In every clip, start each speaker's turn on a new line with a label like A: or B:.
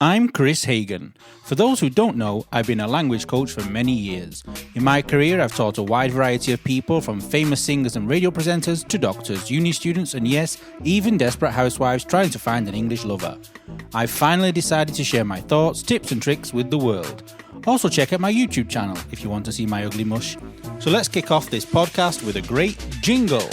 A: I'm Kris Hagan. For those who don't know, I've been a language coach for many years. In my career, I've taught a wide variety of people, from famous singers and radio presenters to doctors, uni students, and yes, even desperate housewives trying to find an English lover. I've finally decided to share my thoughts, tips and tricks with the world. Also check out my YouTube channel if you want to see my ugly mush. So let's kick off this podcast with a great jingle.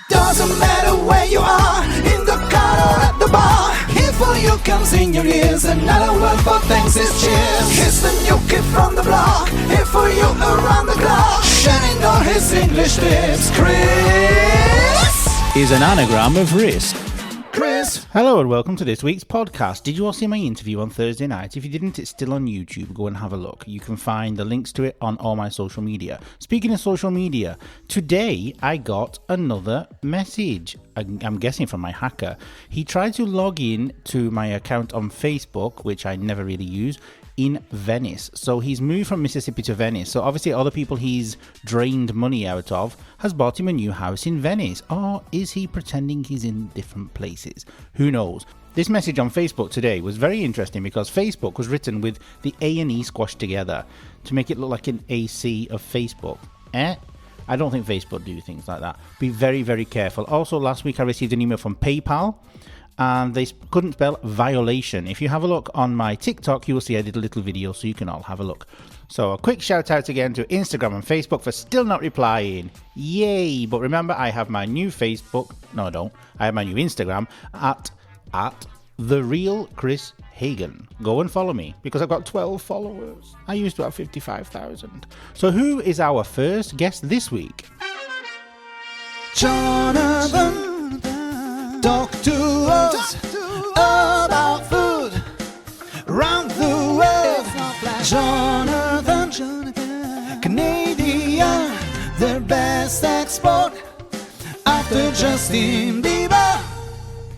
B: Doesn't matter where you are, in the car or at the bar. Here for you comes in your ears, another word for thanks is cheers. Here's the new kid from the block, here for you around the clock, sharing all his English tips. Kris
A: is an anagram of risk.
B: Kris.
A: Hello and welcome to this week's podcast. Did you all see my interview on Thursday night? If you didn't, it's still on YouTube. Go and have a look. You can find the links to it on all my social media. Speaking of social media, today I got another message. I'm guessing from my hacker. He tried to log in to my account on Facebook, which I never really use, in Venice. So he's moved from Mississippi to Venice. So obviously other people he's drained money out of has bought him a new house in Venice. Or is he pretending he's in different places? Who knows? This message on Facebook today was very interesting because Facebook was written with the A and E squashed together to make it look like an AC of Facebook. I don't think Facebook do things like that. Be very, very careful. Also, last week I received an email from PayPal and they couldn't spell violation. If you have a look on my TikTok, you will see I did a little video, so you can all have a look. So a quick shout out again to Instagram and Facebook for still not replying. Yay! But remember, I have my new Facebook. No, I don't. I have my new Instagram at The Real Kris Hagan. Go and follow me because I've got 12 followers. I used to have 55,000. So who is our first guest this week?
B: Jonathan, talk to us about food around the world. Jonathan, Canadian, their best export after Justin Bieber.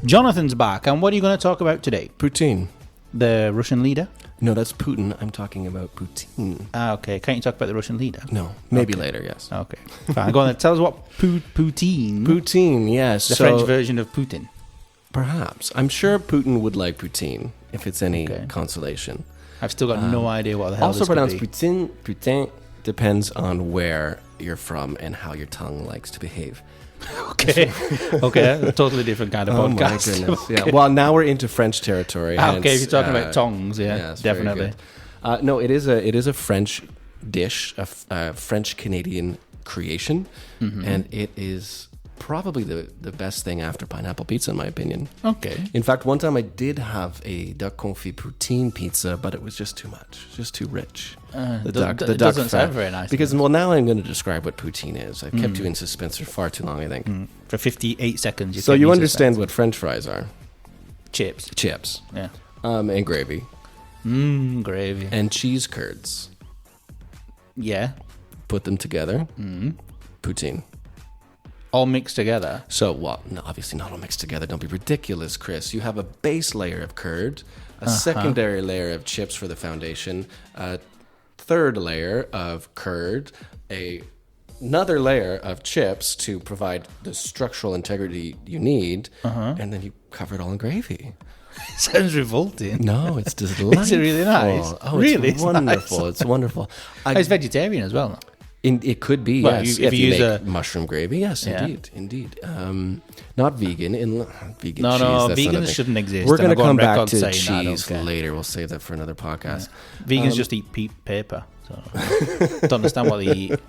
A: Jonathan's back, and what are you going to talk about today?
C: Poutine.
A: The Russian leader?
C: No, that's Putin. I'm talking about poutine.
A: Okay. Can't you talk about the Russian leader?
C: No, maybe
A: okay.
C: later, yes.
A: Okay, fine. Go on then. Tell us what poutine.
C: Poutine, yes.
A: The French version of Putin.
C: Perhaps. I'm sure Putin would like poutine, if it's any consolation.
A: I've still got no idea what the hell
C: also
A: this
C: pronounced
A: could be.
C: poutine. Poutine depends on where you're from and how your tongue likes to behave.
A: Okay. A totally different kind of podcast.
C: Oh my goodness. Yeah. Well, now we're into French territory.
A: Okay, if you're talking about tongues, yes, definitely.
C: No, it is a French dish, a French Canadian creation, and it is probably the best thing after pineapple pizza, in my opinion.
A: Okay.
C: In fact, one time I did have a duck confit poutine pizza, but it was just too much, just too rich.
A: The duck doesn't sound very nice.
C: Because, well, now I'm going to describe what poutine is. I've kept you in suspense for far too long, I think.
A: For 58 seconds.
C: So you understand what French fries are?
A: Chips.
C: Yeah. And gravy.
A: Gravy.
C: And cheese curds.
A: Yeah.
C: Put them together. Poutine.
A: All mixed together?
C: So, well, no, obviously not all mixed together. Don't be ridiculous, Kris. You have a base layer of curd, a secondary layer of chips for the foundation, a third layer of curd, another layer of chips to provide the structural integrity you need, and then you cover it all in gravy.
A: Sounds revolting.
C: No, it's delightful.
A: Is it really nice?
C: Oh,
A: really?
C: It's wonderful.
A: Nice.
C: It's wonderful.
A: It's vegetarian as well.
C: It could be,
A: well,
C: yes.
A: If you use
C: mushroom gravy, yes, indeed. Not vegan. Vegan
A: no,
C: cheese.
A: No,
C: that's
A: vegans shouldn't exist.
C: We're going to come back to
A: saying
C: cheese later. We'll save that for another podcast.
A: Yeah. Vegans just eat paper. So don't understand what they eat.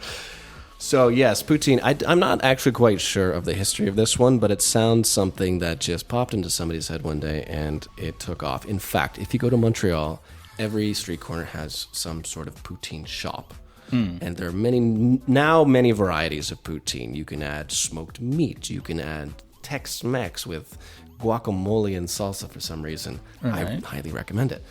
C: So, yes, poutine. I'm not actually quite sure of the history of this one, but it sounds something that just popped into somebody's head one day and it took off. In fact, if you go to Montreal, every street corner has some sort of poutine shop. And there are many varieties of poutine. You can add smoked meat. You can add Tex-Mex with guacamole and salsa for some reason. Right. I highly recommend it.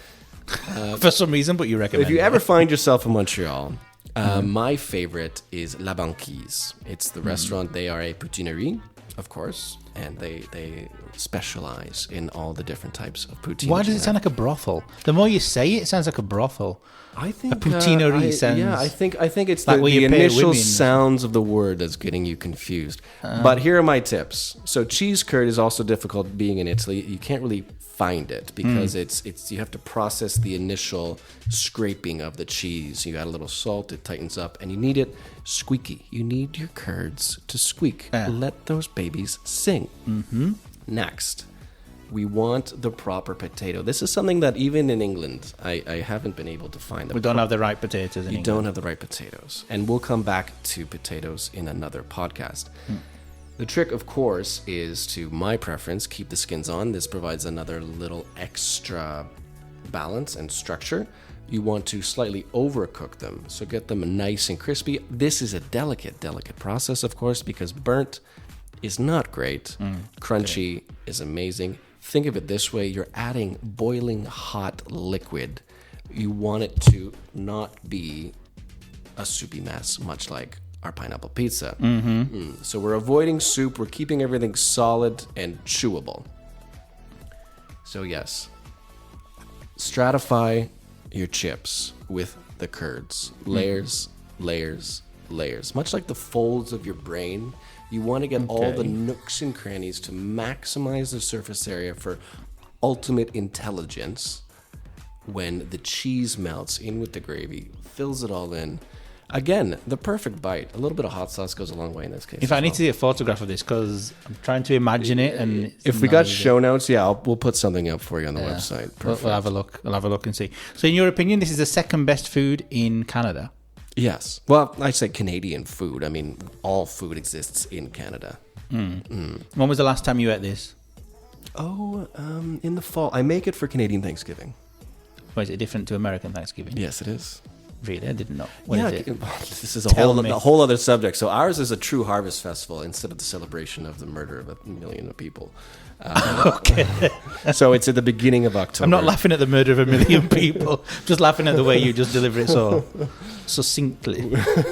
A: For some reason, but you recommend it.
C: If you ever find yourself in Montreal, my favorite is La Banquise. It's the restaurant. They are a poutinerie, of course. and they specialize in all the different types of poutine.
A: Why does it sound like a brothel? The more you say it, it sounds like a brothel.
C: I think
A: a poutineerie sounds.
C: Yeah, I think it's
A: like
C: the initial sounds of the word that's getting you confused. But here are my tips. So cheese curd is also difficult being in Italy. You can't really find it because it's you have to process the initial scraping of the cheese. You add a little salt, it tightens up, and you need it squeaky. You need your curds to squeak. Let those babies sing. Mm-hmm. Next, we want the proper potato. This is something that even in England, I haven't been able to find.
A: We don't have the right potatoes in England.
C: You don't have the right potatoes. And we'll come back to potatoes in another podcast. The trick, of course, is to my preference, keep the skins on. This provides another little extra balance and structure. You want to slightly overcook them, so get them nice and crispy. This is a delicate process, of course, because burnt is not great. Crunchy is amazing. Think of it this way. You're adding boiling hot liquid. You want it to not be a soupy mess, much like our pineapple pizza. So we're avoiding soup. We're keeping everything solid and chewable. So yes, stratify your chips with the curds. Layers, layers, layers. Much like the folds of your brain, you want to get all the nooks and crannies to maximize the surface area for ultimate intelligence. When the cheese melts in with the gravy, fills it all in. Again, the perfect bite. A little bit of hot sauce goes a long way in this case.
A: If I need to see a photograph of this, because I'm trying to imagine it, and
C: if we got show notes, we'll put something up for you on the website.
A: We'll have a look. I'll have a look and see. So, in your opinion, this is the second best food in Canada?
C: Yes. Well, I say Canadian food. I mean, all food exists in Canada.
A: When was the last time you ate this?
C: In the fall. I make it for Canadian Thanksgiving.
A: Or is it different to American Thanksgiving?
C: Yes, it is.
A: Really? I didn't know. What is it?
C: This is a whole other subject. So ours is a true harvest festival instead of the celebration of the murder of 1 million people.
A: Okay.
C: So it's at the beginning of October.
A: I'm not laughing at the murder of 1 million people. Just laughing at the way you just deliver it so succinctly.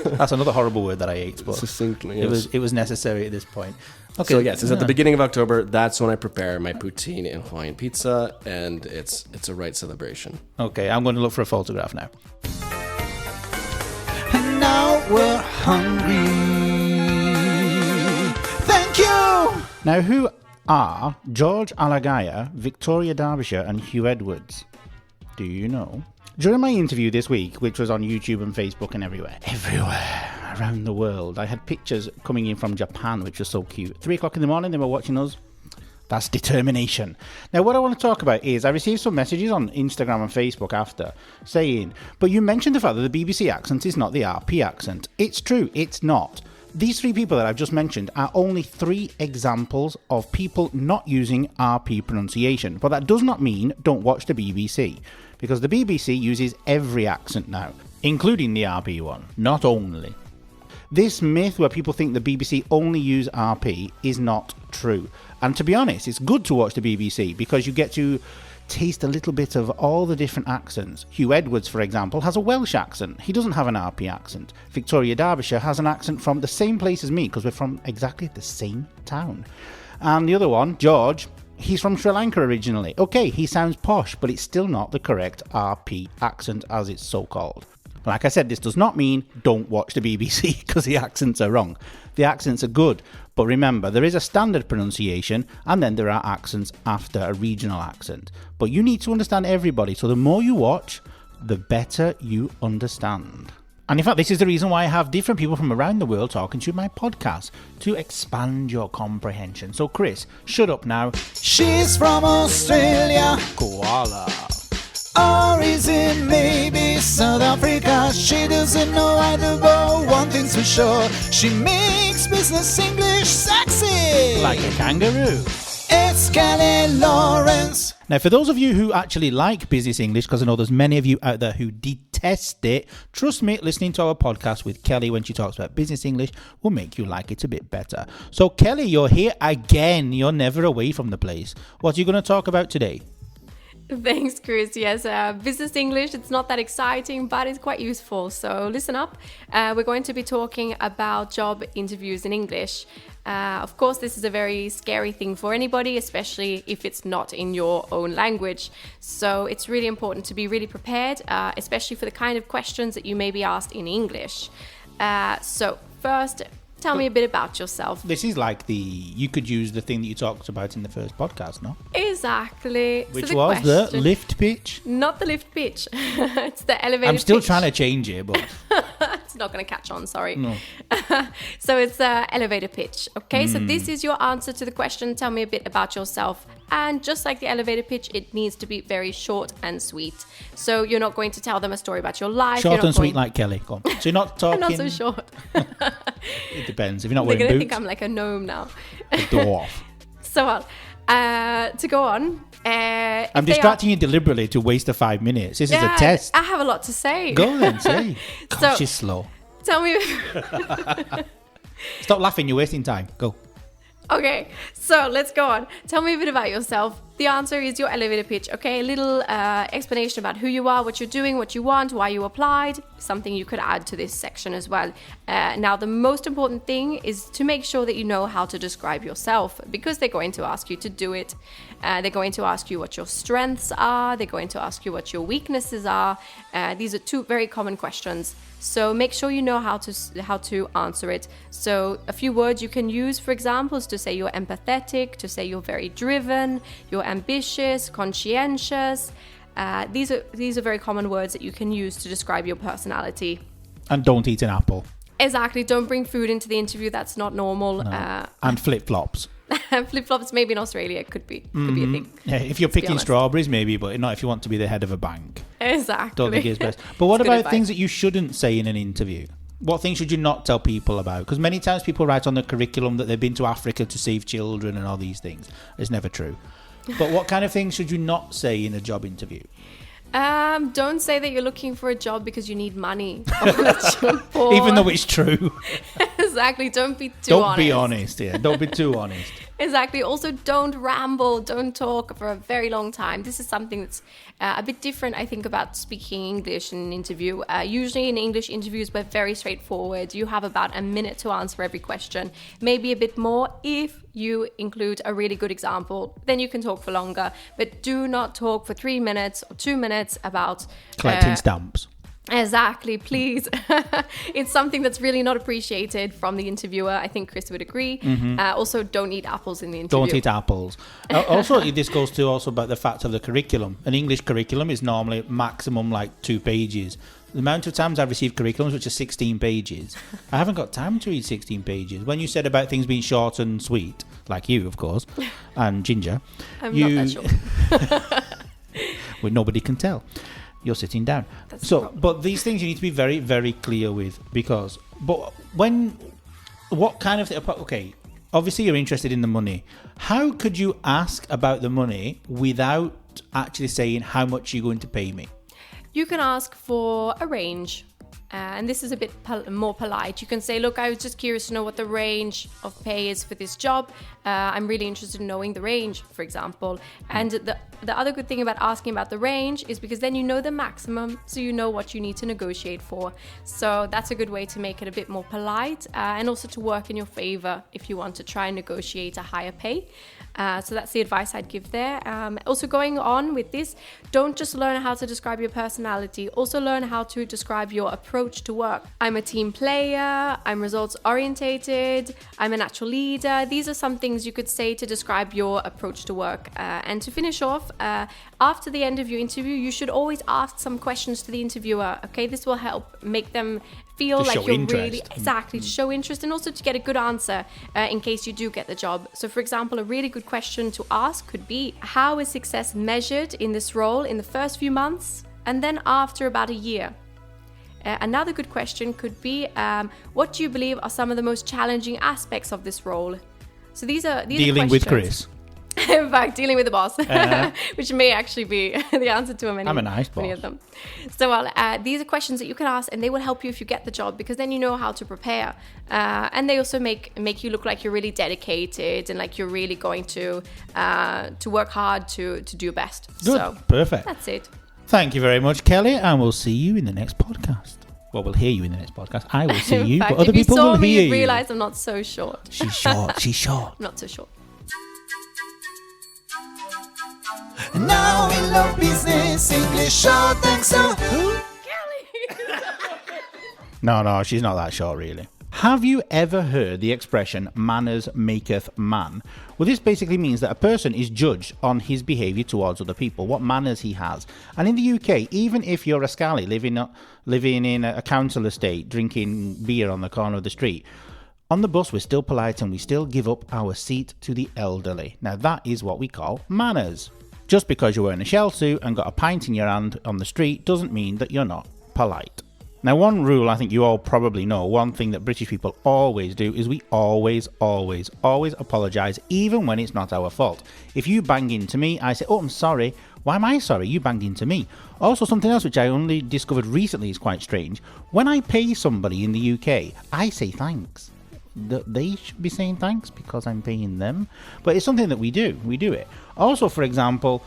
A: That's another horrible word that I hate. But
C: succinctly, yes.
A: It was necessary at this point. Okay.
C: So yes, it's at the beginning of October. That's when I prepare my poutine and Hawaiian pizza, and it's a right celebration.
A: Okay, I'm going to look for a photograph now.
B: And now we're hungry. Thank you.
A: Now, who are George Alagaya, Victoria Derbyshire, and Hugh Edwards? Do you know? During my interview this week, which was on YouTube and Facebook and everywhere around the world, I had pictures coming in from Japan, which was so cute. 3 o'clock in the morning, they were watching us. That's determination. Now, what I want to talk about is I received some messages on Instagram and Facebook after saying, but you mentioned the fact that the BBC accent is not the RP accent. It's true, it's not. These 3 people that I've just mentioned are only 3 examples of people not using RP pronunciation. But that does not mean don't watch the BBC, because the BBC uses every accent now, including the RP one, not only. This myth where people think the BBC only use RP is not true. And to be honest, it's good to watch the BBC because you get to taste a little bit of all the different accents. Hugh Edwards, for example, has a Welsh accent. He doesn't have an RP accent. Victoria Derbyshire has an accent from the same place as me because we're from exactly the same town. And the other one, George, he's from Sri Lanka originally. Okay, he sounds posh, but it's still not the correct RP accent as it's so called. Like I said, this does not mean don't watch the BBC because the accents are wrong. The accents are good, but remember, there is a standard pronunciation and then there are accents after a regional accent. But you need to understand everybody, so the more you watch, the better you understand. And in fact, this is the reason why I have different people from around the world talking to my podcast, to expand your comprehension. So Kris, shut up now.
B: She's from Australia.
A: Koala.
B: Or is it maybe South Africa? She doesn't know either, but one thing's for sure, she makes business English sexy.
A: Like a kangaroo.
B: It's Kelly Lawrence.
A: Now, for those of you who actually like business English, because I know there's many of you out there who detest it, trust me, listening to our podcast with Kelly when she talks about business English will make you like it a bit better. So, Kelly, you're here again. You're never away from the place. What are you going to talk about today?
D: Thanks, Kris. Yes, business English, it's not that exciting, but it's quite useful. So listen up. We're going to be talking about job interviews in English. Of course, this is a very scary thing for anybody, especially if it's not in your own language. So it's really important to be really prepared, especially for the kind of questions that you may be asked in English. So first, tell me a bit about yourself.
A: This is like you could use the thing that you talked about in the first podcast, no?
D: Exactly.
A: Which
D: so
A: was the lift pitch?
D: Not the lift pitch. It's the elevator pitch.
A: I'm still trying to change it, but...
D: It's not going to catch on, sorry.
A: No.
D: So it's the elevator pitch, okay? So this is your answer to the question, tell me a bit about yourself. And just like the elevator pitch, it needs to be very short and sweet. So you're not going to tell them a story about your life.
A: Short and sweet like Kelly. Go on. So you're not talking...
D: Not so short.
A: It depends. If you're not
D: They're
A: wearing
D: going to
A: boots...
D: think I'm like a gnome now.
A: A dwarf.
D: So to go on...
A: I'm distracting you deliberately to waste the 5 minutes. This is a test.
D: I have a lot to say.
A: Go then, say. God,
D: So-
A: she's slow.
D: Tell me...
A: Stop laughing, you're wasting time. Go.
D: Okay, so let's go on. Tell me a bit about yourself. The answer is your elevator pitch, okay? A little explanation about who you are, what you're doing, what you want, why you applied, something you could add to this section as well. Now, the most important thing is to make sure that you know how to describe yourself, because they're going to ask you to do it. They're going to ask you what your strengths are. They're going to ask you what your weaknesses are. These are two very common questions. So make sure you know how to answer it. So a few words you can use, for example, is to say you're empathetic, to say you're very driven, you're ambitious, conscientious. These are very common words that you can use to describe your personality.
A: And don't eat an apple.
D: Exactly. Don't bring food into the interview. That's not normal.
A: No. And flip-flops.
D: Flip-flops, maybe in Australia, could be a thing.
A: Yeah, if you're picking strawberries, maybe, but not if you want to be the head of a bank.
D: Exactly.
A: Don't think it's best. But what
D: It's good
A: about
D: advice.
A: things that you shouldn't say in an interview? What things should you not tell people about? Because many times people write on the curriculum that they've been to Africa to save children and all these things. It's never true. But what kind of things should you not say in a job interview?
D: Don't say that you're looking for a job because you need money. Or that you're poor.
A: Even though it's true.
D: Exactly. Don't be too honest.
A: Don't be honest, yeah. Don't be too honest.
D: Exactly. Also, don't ramble. Don't talk for a very long time. This is something that's a bit different, I think, about speaking English in an interview. Usually in English interviews, we're very straightforward. You have about a minute to answer every question. Maybe a bit more if you include a really good example. Then you can talk for longer. But do not talk for 3 minutes or 2 minutes about...
A: Collecting stamps.
D: Exactly, please. It's something that's really not appreciated from the interviewer. I think Kris would agree. Also, don't eat apples in the interview.
A: Don't eat apples. Also, this goes to also about the fact of the curriculum. An English curriculum is normally maximum like 2 pages. The amount of times I've received curriculums which are 16 pages, I haven't got time to read 16 pages. When you said about things being short and sweet, like you, of course, and Ginger.
D: I'm not that short.
A: Well, nobody can tell. You're sitting down. But these things you need to be very, very clear with because, what kind of thing, okay, obviously you're interested in the money. How could you ask about the money without actually saying how much you're going to pay me?
D: You can ask for a range. And this is a bit more polite. You can say, look, I was just curious to know what the range of pay is for this job. I'm really interested in knowing the range, for example. And the other good thing about asking about the range is because then you know the maximum, so you know what you need to negotiate for. So that's a good way to make it a bit more polite and also to work in your favor if you want to try and negotiate a higher pay. So that's the advice I'd give there. Also going on with this, don't just learn how to describe your personality, also learn how to describe your approach to work. I'm a team player, I'm results orientated, I'm a natural leader. These are some things you could say to describe your approach to work. And to finish off, after the end of your interview, you should always ask some questions to the interviewer. Okay, this will help make them feel like you're really to show interest and also to get a good answer in case you do get the job. So for example, a really good question to ask could be, how is success measured in this role in the first few months and then after about a year? Another good question could be, what do you believe are some of the most challenging aspects of this role? So these are
A: dealing with Kris.
D: In fact, dealing with the boss, which may actually be the answer to many,
A: I'm a nice boss.
D: many of them. So these are questions that you can ask and they will help you if you get the job because then you know how to prepare. And they also make you look like you're really dedicated and like you're really going to work hard to do your best.
A: Good.
D: So
A: Perfect.
D: that's it.
A: Thank you very much, Kelly, and we'll see you in the next podcast. Well, we'll hear you in the next podcast. I will see
D: In
A: you,
D: fact,
A: but other
D: if you
A: people
D: saw
A: will
D: me,
A: hear
D: you'd
A: you.
D: realize I'm not so short.
A: She's short. She's short.
D: I'm not so short.
B: And now we love business, English short, thanks to
A: No, she's not that short, really. Have you ever heard the expression manners maketh man? Well, this basically means that a person is judged on his behaviour towards other people, what manners he has. And in the UK, even if you're a scally living in a council estate, drinking beer on the corner of the street, on the bus we're still polite and we still give up our seat to the elderly. Now that is what we call manners. Just because you're wearing a shell suit and got a pint in your hand on the street doesn't mean that you're not polite. Now, one rule I think you all probably know, one thing that British people always do is we always apologise, even when it's not our fault. If you bang into me, I say, oh, I'm sorry. Why am I sorry? You banged into me. Also, something else which I only discovered recently is quite strange. When I pay somebody in the UK, I say thanks. They should be saying thanks because I'm paying them. But it's something that we do. We do it. Also, for example,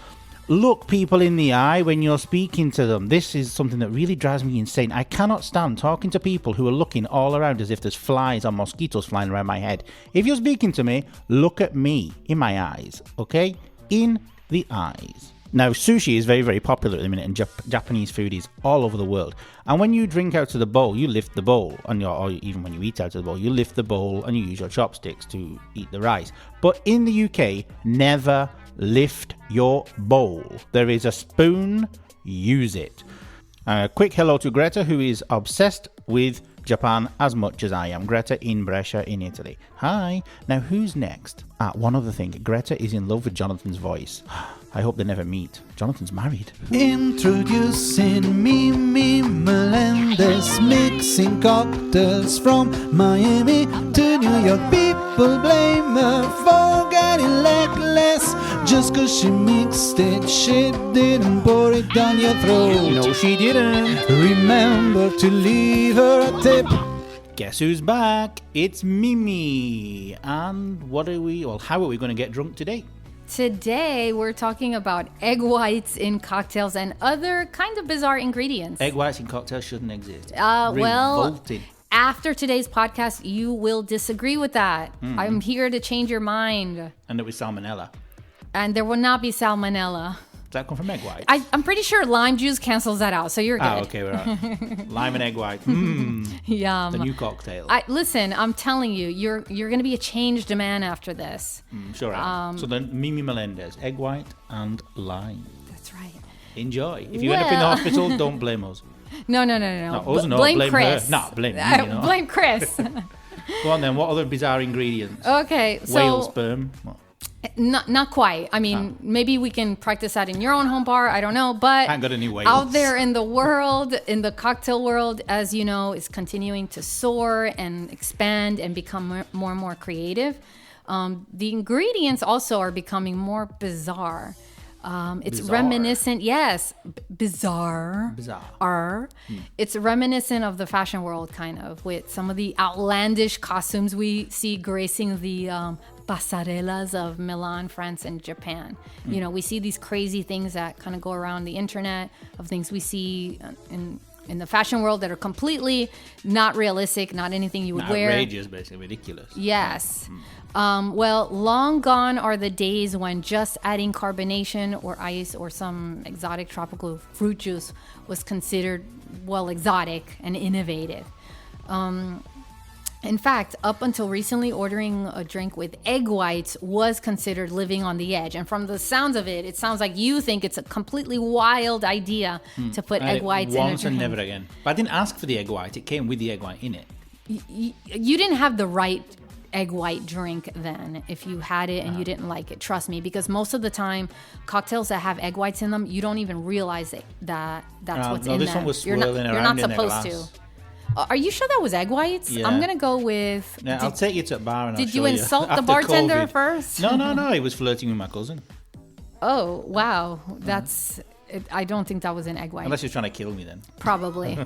A: look people in the eye when you're speaking to them. This is something that really drives me insane. I cannot stand talking to people who are looking all around as if there's flies or mosquitoes flying around my head. If you're speaking to me, look at me in my eyes, okay? In the eyes. Now, sushi is very, very popular at the minute, and Japanese food is all over the world. And when you drink out of the bowl, you lift the bowl, or even when you eat out of the bowl, you lift the bowl and you use your chopsticks to eat the rice. But in the UK, never lift your bowl. There is a spoon, use it. A quick hello to Greta, who is obsessed with Japan as much as I am. Greta in Brescia in Italy. Hi. Now, who's next? One other thing. Greta is in love with Jonathan's voice. I hope they never meet. Jonathan's married.
B: Introducing Mimi Melendez, mixing cocktails from Miami to New York. People blame her for getting legless just cause she mixed it. She didn't pour it down your throat.
A: No, she didn't.
B: Remember to leave her a tip.
A: Guess who's back? It's Mimi. And how are we going to get drunk today?
E: Today, we're talking about egg whites in cocktails and other kind of bizarre ingredients.
A: Egg whites in cocktails shouldn't exist.
E: Well, after today's podcast, you will disagree with that. I'm here to change your mind.
A: And it was salmonella.
E: And there will not be salmonella.
A: Does that come from egg whites?
E: I'm pretty sure lime juice cancels that out, so you're good.
A: Okay, we're right. Lime and egg white.
E: Yum.
A: The new cocktail.
E: Listen, I'm telling you, you're going to be a changed man after this.
A: Sure. So then Mimi Melendez, egg white and lime.
E: That's right.
A: Enjoy. If you end up in the hospital, don't blame us.
E: No.
A: Blame
E: Chris.
A: her. No, blame me.
E: Blame Chris.
A: Go on then. What other bizarre ingredients?
E: Okay, so
A: Whale sperm. What?
E: Not quite. I mean, maybe we can practice that in your own home bar. I don't know, but
A: I ain't got any whales.
E: Out there in the world, in the cocktail world, as you know, is continuing to soar and expand and become more and more creative. The ingredients also are becoming more bizarre. It's
A: Bizarre.
E: reminiscent, yes, bizarre.
A: Bizarre.
E: It's reminiscent of the fashion world, kind of, with some of the outlandish costumes we see gracing the pasarellas of Milan, France, and Japan. You know, we see these crazy things that kind of go around the internet, of things we see in the fashion world that are completely not realistic, not anything you would wear.
A: Outrageous, basically, ridiculous.
E: Yes. Well, long gone are the days when just adding carbonation or ice or some exotic tropical fruit juice was considered, well, exotic and innovative. In fact, up until recently, ordering a drink with egg whites was considered living on the edge. And from the sounds of it, it sounds like you think it's a completely wild idea to put egg whites in a drink.
A: Once and never again. But I didn't ask for the egg white. It came with the egg white in it.
E: You didn't have the right egg white drink then if you had it and you didn't like it. Trust me, because most of the time, cocktails that have egg whites in them, you don't even realize that's what's in them.
A: This one was swirling around in the glass.
E: You're not supposed to. Are you sure that was egg whites?
A: Yeah.
E: I'm gonna go with.
A: Yeah, I'll take you to a bar and I'll
E: Did
A: show
E: you insult the bartender first?
A: No. He was flirting with my cousin.
E: Oh wow, I don't think that was an egg white.
A: Unless he's trying to kill me then.
E: Probably.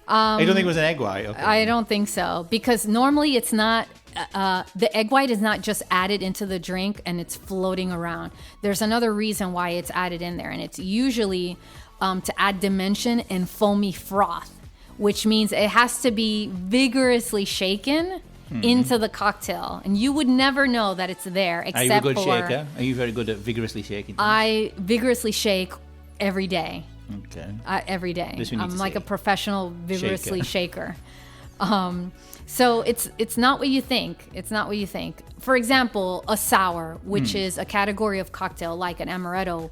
A: I don't think it was an egg white. Okay.
E: I don't think so, because normally it's not. The egg white is not just added into the drink and it's floating around. There's another reason why it's added in there, and it's usually to add dimension and foamy froth, which means it has to be vigorously shaken into the cocktail. And you would never know that it's there except for...
A: Are you a good shaker? Are you very good at vigorously shaking things?
E: I vigorously shake every day.
A: Okay.
E: Every day.
A: This we need
E: I'm
A: to
E: like
A: see.
E: a professional vigorously shaker. So it's not what you think. It's not what you think. For example, a sour, which is a category of cocktail like an amaretto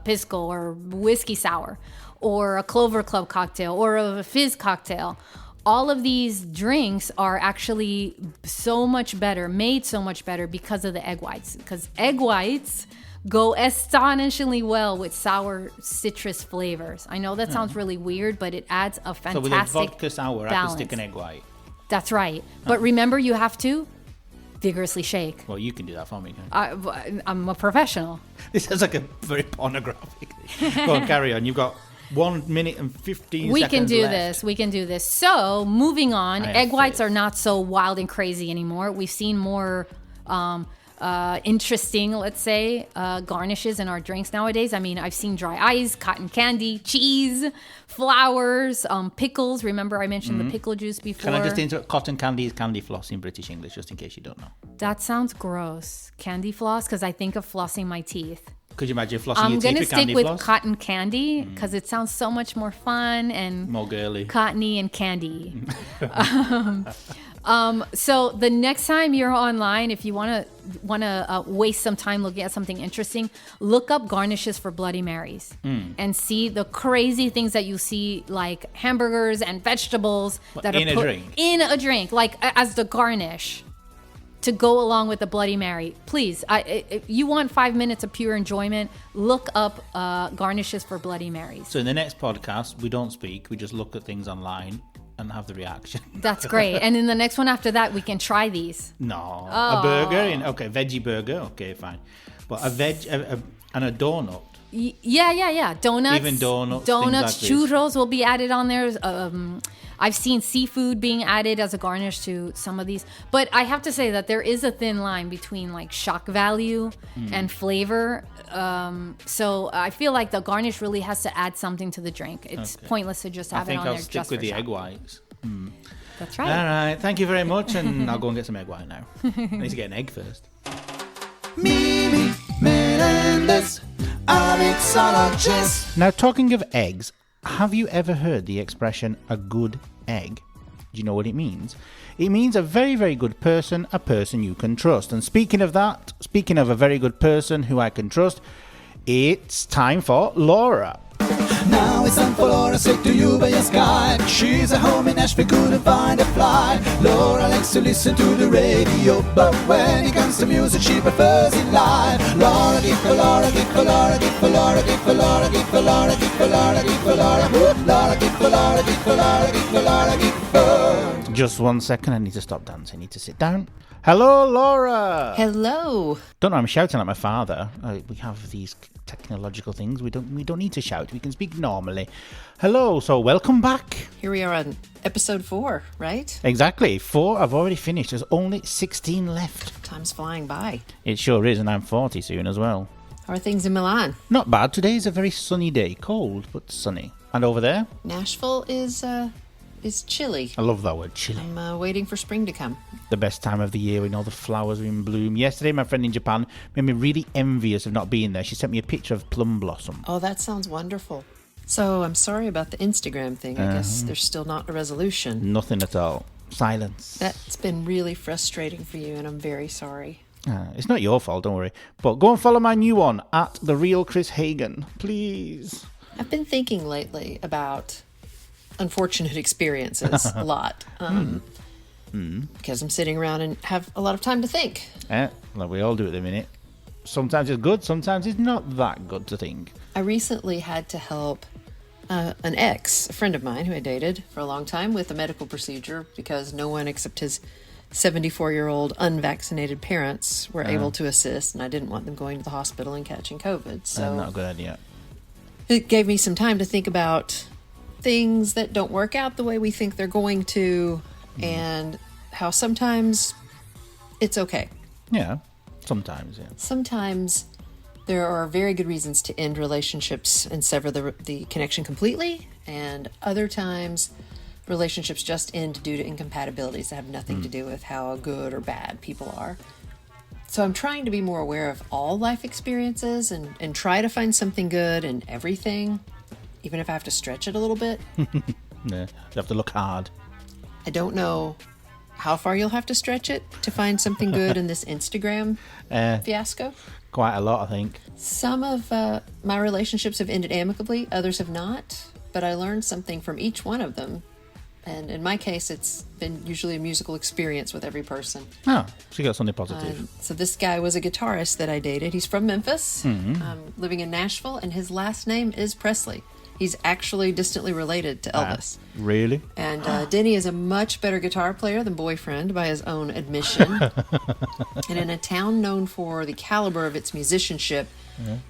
E: pisco or whiskey sour, or a Clover Club cocktail, or a fizz cocktail. All of these drinks are actually so much better, made so much better because of the egg whites. Because egg whites go astonishingly well with sour citrus flavors. I know that sounds really weird, but it adds a fantastic
A: So with a vodka sour,
E: balance.
A: I can stick an egg white.
E: That's right. But remember, you have to vigorously shake.
A: Well, you can do that for me. Can't you?
E: I'm a professional.
A: This sounds like a very pornographic thing. Go on, carry on. You've got 1 minute and 15
E: We
A: seconds
E: can do
A: left.
E: this. We can do this. So, moving on,
A: I have
E: egg whites
A: faith.
E: are not so wild and crazy anymore. We've seen more interesting, let's say, garnishes in our drinks nowadays. I mean, I've seen dry ice, cotton candy, cheese, flowers, pickles. Remember I mentioned the pickle juice before?
A: Can I just interrupt? Cotton candy is candy floss in British English, just in case you don't know.
E: That sounds gross. Candy floss, because I think of flossing my teeth.
A: Could you imagine flossing
E: I'm
A: your
E: going
A: teeth
E: to
A: with candy
E: stick with
A: floss?
E: cotton candy because it sounds so much more fun and
A: More girly.
E: cottony and candy. So the next time you're online, if you want to waste some time looking at something interesting, look up garnishes for Bloody Marys and see the crazy things that you see, like hamburgers and vegetables that
A: in
E: are
A: a
E: put
A: drink?
E: in a drink, like as the garnish to go along with the Bloody Mary. Please, if you want 5 minutes of pure enjoyment, look up garnishes for Bloody Marys.
A: So in the next podcast, we don't speak. We just look at things online and have the reaction.
E: That's great. And in the next one after that, we can try these.
A: No. A burger? Okay, veggie burger? Okay, fine. But a veg... and a donut.
E: Yeah. Donuts.
A: Even donuts,
E: Donuts,
A: things like this.
E: churros will be added on there. I've seen seafood being added as a garnish to some of these. But I have to say that there is a thin line between like shock value and flavor. So I feel like the garnish really has to add something to the drink. It's pointless to just have it on there
A: I'll
E: just
A: stick with
E: for
A: the
E: shock.
A: egg whites.
E: That's
A: All
E: right.
A: right, thank you very much, and I'll go and get some egg white now. I need to get an egg first.
B: Mimi Menendez, a mixologist.
A: Now, talking of eggs, have you ever heard the expression a good egg? Do you know what it means? It means a very, very good person, a person you can trust. And speaking of that, speaking of a very good person who I can trust, it's time for Laura.
B: Now it's time for Laura, straight to you by your Skype. She's at home in Nashville, couldn't find a flight. Laura likes to listen to the radio, but when it comes to music, she prefers it live. Laura, give for Laura, give for Laura, give for Laura, give for Laura, give for Laura, give for Laura, give for Laura. Laura, give for Laura, give for Laura, give for Laura, give for.
A: Just 1 second, I need to stop dancing. I need to sit down. Hello, Laura.
F: Hello.
A: Don't know, I'm shouting at my father. We have these technological things. We don't need to shout. We can speak normally. Hello, so welcome back.
F: Here we are on episode 4, right?
A: Exactly. 4 I've already finished. There's only 16 left.
F: Time's flying by.
A: It sure is, and I'm 40 soon as well.
F: How are things in Milan?
A: Not bad. Today is a very sunny day. Cold, but sunny. And over there?
F: Nashville is chilly.
A: I love that word, chilly.
F: I'm waiting for spring to come.
A: The best time of the year when all the flowers are in bloom. Yesterday, my friend in Japan made me really envious of not being there. She sent me a picture of plum blossom.
F: Oh, that sounds wonderful. So I'm sorry about the Instagram thing. I guess there's still not a resolution.
A: Nothing at all. Silence.
F: That's been really frustrating for you, and I'm very sorry.
A: It's not your fault, don't worry. But go and follow my new one, at The Real Kris Hagan. Please.
F: I've been thinking lately about unfortunate experiences a lot. Because I'm sitting around and have a lot of time to think.
A: Like we all do at the minute. Sometimes it's good, sometimes it's not that good to think.
F: I recently had to help an ex, a friend of mine who I dated for a long time, with a medical procedure because no one except his 74-year-old unvaccinated parents were able to assist, and I didn't want them going to the hospital and catching COVID. So
A: Not a good idea.
F: it gave me some time to think about things that don't work out the way we think they're going to, and how sometimes it's okay.
A: Yeah, sometimes, yeah.
F: Sometimes there are very good reasons to end relationships and sever the connection completely, and other times relationships just end due to incompatibilities that have nothing to do with how good or bad people are. So I'm trying to be more aware of all life experiences and try to find something good in everything, even if I have to stretch it a little bit.
A: Yeah, you have to look hard.
F: I don't know how far you'll have to stretch it to find something good in this Instagram fiasco.
A: Quite a lot, I think.
F: Some of my relationships have ended amicably, others have not, but I learned something from each one of them. And in my case, it's been usually a musical experience with every person.
A: Oh, so you got something positive.
F: So this guy was a guitarist that I dated. He's from Memphis, living in Nashville, and his last name is Presley. He's actually distantly related to Elvis.
A: Really?
F: And Denny is a much better guitar player than boyfriend, by his own admission. And in a town known for the caliber of its musicianship,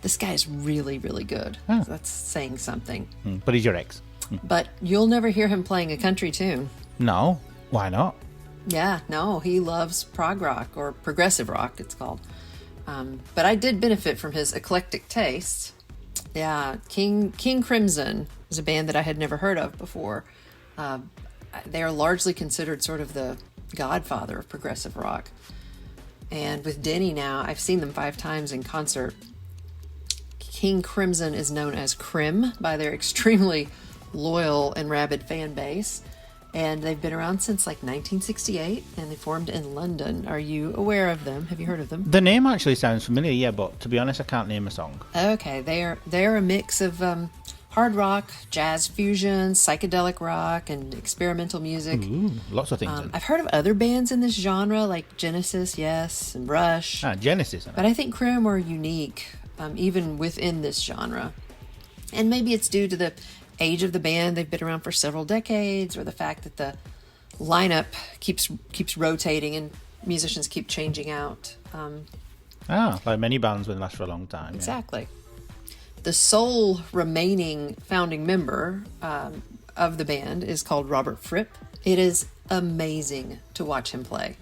F: this guy is really, really good. So that's saying something.
A: But he's your ex.
F: But you'll never hear him playing a country tune.
A: No, why not?
F: Yeah, no, he loves prog rock, or progressive rock, it's called. But I did benefit from his eclectic taste. Yeah, King Crimson is a band that I had never heard of before. They are largely considered sort of the godfather of progressive rock. And with Denny now, I've seen them 5 times in concert. King Crimson is known as Crim by their extremely loyal and rabid fan base. And they've been around since like 1968, and they formed in London. Are you aware of them? Have you heard of them?
A: The name actually sounds familiar, yeah, but to be honest, I can't name a song.
F: Okay, they're a mix of hard rock, jazz fusion, psychedelic rock, and experimental music.
A: Ooh, lots of things.
F: I've heard of other bands in this genre, like Genesis, yes, and Rush.
A: Genesis.
F: But I think Crim are unique, even within this genre. And maybe it's due to the age of the band. They've been around for several decades, or the fact that the lineup keeps rotating and musicians keep changing out.
A: Like many bands will last for a long time.
F: Exactly. The sole remaining founding member of the band is called Robert Fripp. It is amazing to watch him play.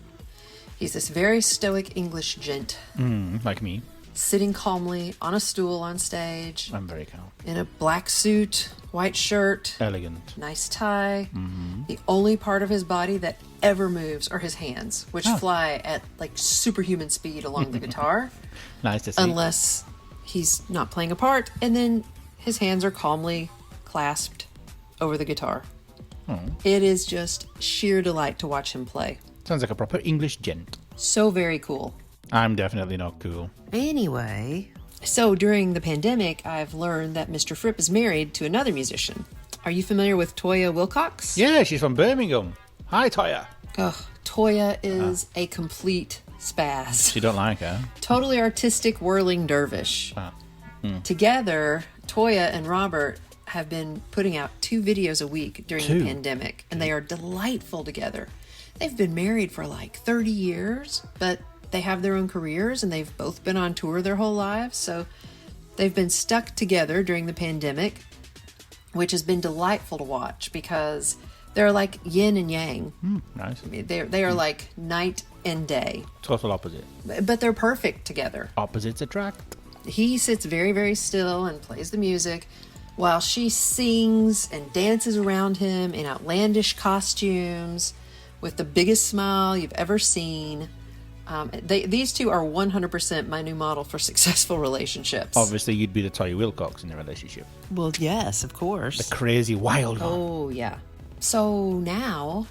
F: He's this very stoic English gent.
A: Like me.
F: Sitting calmly on a stool on stage.
A: I'm very calm.
F: In a black suit, white shirt.
A: Elegant.
F: Nice tie. The only part of his body that ever moves are his hands, which fly at like superhuman speed along the guitar.
A: Nice to see.
F: Unless he's not playing a part, and then his hands are calmly clasped over the guitar. It is just sheer delight to watch him play.
A: Sounds like a proper English gent.
F: So very cool.
A: I'm definitely not cool.
F: Anyway, so during the pandemic, I've learned that Mr. Fripp is married to another musician. Are you familiar with Toya Wilcox?
A: Yeah, she's from Birmingham. Hi, Toya.
F: Ugh, Toya is a complete spaz.
A: You don't like her?
F: Totally artistic, whirling dervish. Together, Toya and Robert have been putting out 2 videos a week during the pandemic, and they are delightful together. They've been married for like 30 years, but they have their own careers, and they've both been on tour their whole lives, so they've been stuck together during the pandemic, which has been delightful to watch because they're like yin and yang.
A: Nice.
F: They are like night and day.
A: Total opposite.
F: But they're perfect together.
A: Opposites attract.
F: He sits very, very still and plays the music while she sings and dances around him in outlandish costumes with the biggest smile you've ever seen. These two are 100% my new model for successful relationships.
A: Obviously, you'd be the Toya Wilcox in the relationship.
F: Well, yes, of course.
A: The crazy, wild one.
F: Oh, yeah. So now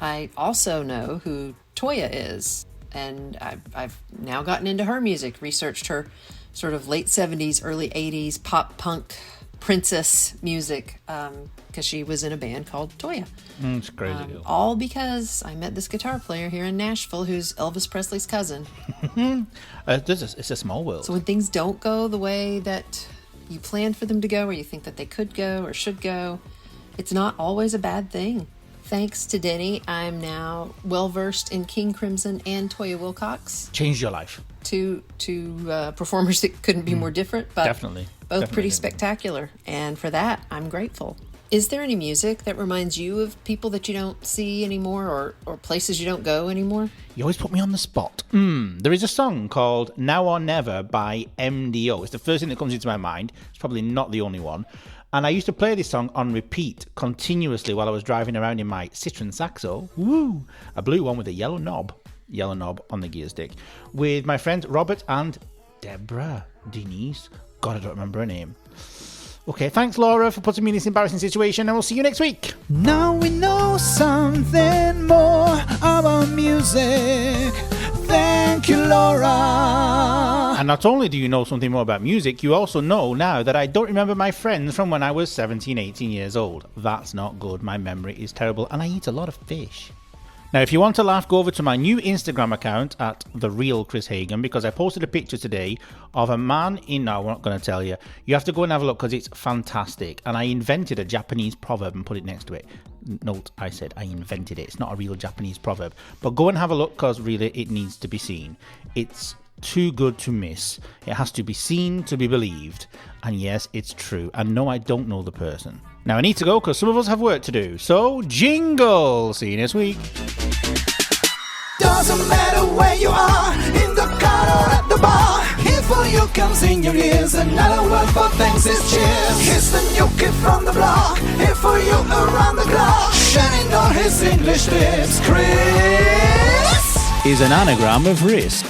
F: I also know who Toya is, and I've now gotten into her music, researched her sort of late 70s, early 80s pop punk princess music, because she was in a band called Toya.
A: It's crazy.
F: All because I met this guitar player here in Nashville who's Elvis Presley's cousin.
A: It's a small world.
F: So when things don't go the way that you planned for them to go, or you think that they could go or should go, it's not always a bad thing. Thanks to Denny, I'm now well-versed in King Crimson and Toya Wilcox.
A: Changed your life.
F: Two performers that couldn't be more different, but
A: Definitely.
F: both pretty spectacular. And for that, I'm grateful. Is there any music that reminds you of people that you don't see anymore, or places you don't go anymore?
A: You always put me on the spot. There is a song called Now or Never by MDO. It's the first thing that comes into my mind. It's probably not the only one. And I used to play this song on repeat continuously while I was driving around in my Citroen Saxo. Woo! A blue one with a yellow knob on the gear stick. With my friends Robert and Deborah. Denise. God, I don't remember her name. Okay, thanks Laura for putting me in this embarrassing situation, and we'll see you next week.
B: Now we know something more about music. Thank you, Laura.
A: And not only do you know something more about music, you also know now that I don't remember my friends from when I was 17, 18 years old. That's not good. My memory is terrible, and I eat a lot of fish. Now, if you want to laugh, go over to my new Instagram account at The Real Kris Hagan, because I posted a picture today of a man in... No, we're not going to tell you. You have to go and have a look because it's fantastic. And I invented a Japanese proverb and put it next to it. Note, I said I invented it. It's not a real Japanese proverb. But go and have a look because really it needs to be seen. It's too good to miss. It has to be seen to be believed. And yes, it's true. And no, I don't know the person. Now I need to go because some of us have work to do. So, jingle! See you next week.
B: Doesn't matter where you are, in the car or at the bar. Here for you comes in your ears, another word for thanks is cheers. Here's the new kid from the block, here for you around the clock. Shining on his English lips, Kris
A: is an anagram of risk.